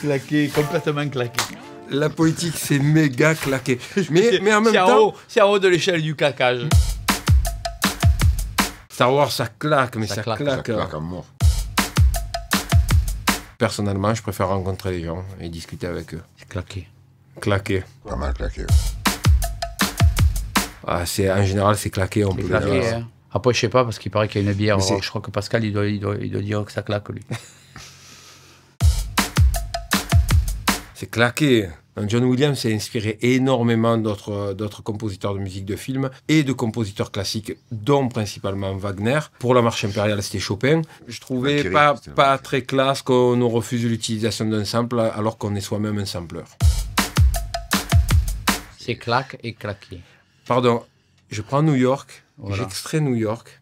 Claqué, complètement claqué. La politique, c'est méga claqué. Mais en même temps... C'est en haut de l'échelle du claquage. Star Wars, ça claque, mais ça claque. Ça claque à mort. Personnellement, je préfère rencontrer les gens et discuter avec eux. C'est claqué. Claqué. Pas mal claqué. Ah, en général, c'est claqué, on peut le Claqué, dire. hein. Après, je sais pas, parce qu'il paraît qu'il y a une bière. Mais Je crois que Pascal, il doit dire que ça claque, lui. C'est claqué. John Williams s'est inspiré énormément d'autres compositeurs de musique de film et de compositeurs classiques, dont principalement Wagner. Pour la marche impériale, c'était Chopin. Je trouvais pas très classe qu'on nous refuse l'utilisation d'un sample alors qu'on est soi-même un sampleur. C'est claque et claqué. Pardon, je prends New York, Voilà. j'extrais New York,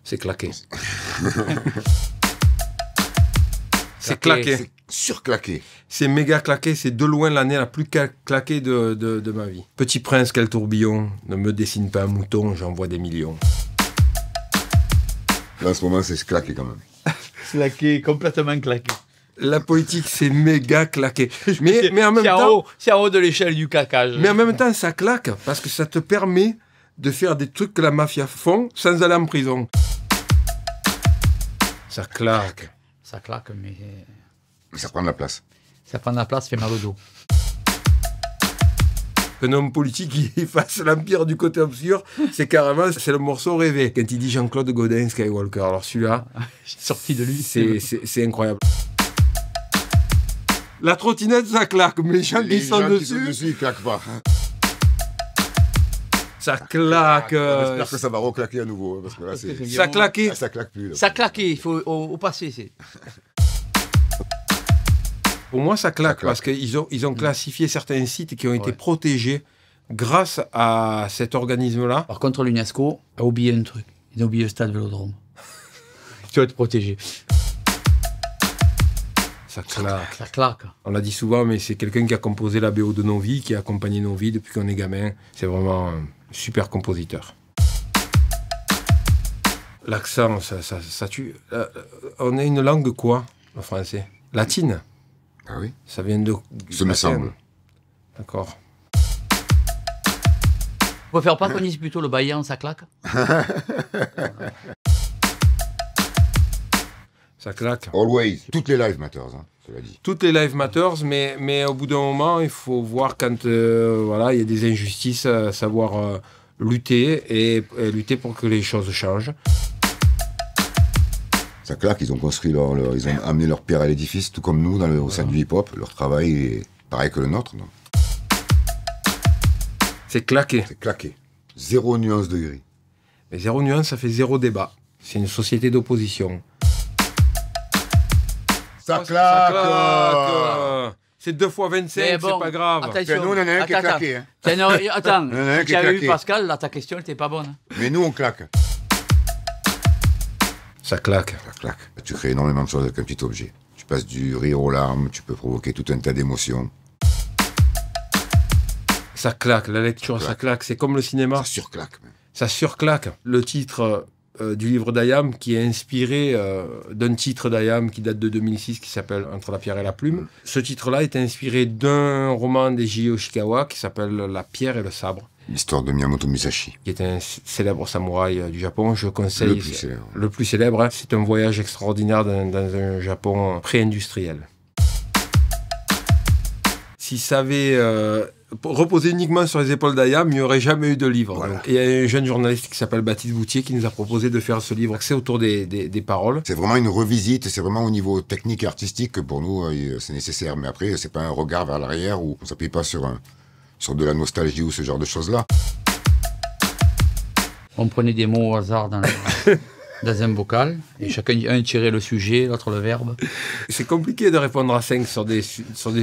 c'est claqué. C'est claqué. C'est surclaqué. C'est méga claqué, c'est de loin l'année la plus claquée de ma vie. Petit prince, quel tourbillon, ne me dessine pas un mouton, j'en vois des millions. Là, en ce moment, c'est claqué quand même. Claqué, complètement claqué. La politique, c'est méga claqué. Mais en même temps... C'est en haut de l'échelle du claquage. Mais en même temps, ça claque, parce que ça te permet de faire des trucs que la mafia font sans aller en prison. Ça claque. Ça claque, mais Mais ça prend de la place. ça prend de la place, fait mal au dos. Qu'un homme politique il fasse l'empire du côté obscur, c'est le morceau rêvé. Quand il dit Jean-Claude Godin Skywalker, alors celui-là, Sorti de lui. c'est incroyable. La trottinette, ça claque, mais les gens qui sont dessus, ils claquent pas. ça claque. J'espère que ça va reclaquer à nouveau. Parce que là, c'est... Ça claquait. Ah, ça claque plus. Là. Ça claqué, il faut au passé. C'est... Pour moi, ça claque, Ça claque. parce qu'ils ont classifié certains sites qui ont été protégés grâce à cet organisme-là. Par contre, l'UNESCO a oublié un truc. Ils ont oublié le stade Vélodrome. Tu dois être protégé. Ça claque. Ça claque. On l'a dit souvent, mais c'est quelqu'un qui a composé la BO de nos vies, qui a accompagné nos vies depuis qu'on est gamin. C'est vraiment un super compositeur. L'accent, ça tue. On a une langue quoi, le français? Latine. Ah oui. Ça vient de... Ça me semble. D'accord. On préfère pas qu'on dise plutôt le baillant, ça claque? Ça claque. Always. Toutes les live matters, hein, cela dit. Toutes les lives matters, mais au bout d'un moment, il faut voir quand voilà, il y a des injustices, savoir lutter et lutter pour que les choses changent. Ça claque, ils ont construit ils ont amené leur pierre à l'édifice, tout comme nous au sein du hip-hop. Leur travail est pareil que le nôtre. Donc. C'est claqué. C'est claqué. 0 nuance de gris. Mais 0 nuance, ça fait 0 débat. C'est une société d'opposition. Ça Ça claque. claque. C'est 2 fois 25, Mais bon, c'est pas grave. attention. Nous, on en a un qui est Attends, claqué. Hein. Attends, Il y en a un qui tu est as vu claqué. Pascal, là ta question n'était pas bonne. Mais nous, on claque. Ça claque. Ça claque. Tu crées énormément de choses avec un petit objet. Tu passes du rire aux larmes, tu peux provoquer tout un tas d'émotions. Ça claque. La lecture, ça claque. C'est comme le cinéma. Ça surclaque même. Ça surclaque. Le titre du livre d'Ayam, qui est inspiré d'un titre d'Ayam qui date de 2006, qui s'appelle Entre la pierre et la plume. Ce titre-là est inspiré d'un roman d'Eiji Yoshikawa qui s'appelle La pierre et le sabre, L'histoire de Miyamoto Musashi. qui est un célèbre samouraï du Japon. Je conseille Le plus célèbre. le plus célèbre. Hein. C'est un voyage extraordinaire dans un Japon pré-industriel. Si ça avait reposé uniquement sur les épaules d'Ayam, il n'y aurait jamais eu de livre. Voilà. Donc, il y a un jeune journaliste qui s'appelle Baptiste Boutier qui nous a proposé de faire ce livre axé autour des paroles. C'est vraiment une revisite, c'est vraiment au niveau technique et artistique que pour nous, c'est nécessaire. Mais après, c'est pas un regard vers l'arrière où on s'appuie pas sur de la nostalgie ou ce genre de choses-là. On prenait des mots au hasard dans un bocal, et chacun un tirait le sujet, l'autre le verbe. C'est compliqué de répondre à 5 sur des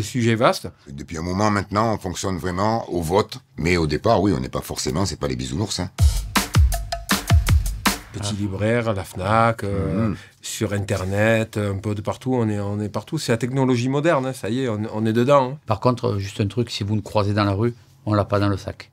sujets vastes. Depuis un moment maintenant, on fonctionne vraiment au vote. Mais au départ, oui, on n'est pas forcément, c'est pas les bisounours. Hein. Petit libraire, la FNAC, sur Internet, un peu de partout, on est partout. C'est la technologie moderne, hein, ça y est, on est dedans. Hein. Par contre, juste un truc, si vous nous croisez dans la rue, on l'a pas dans le sac.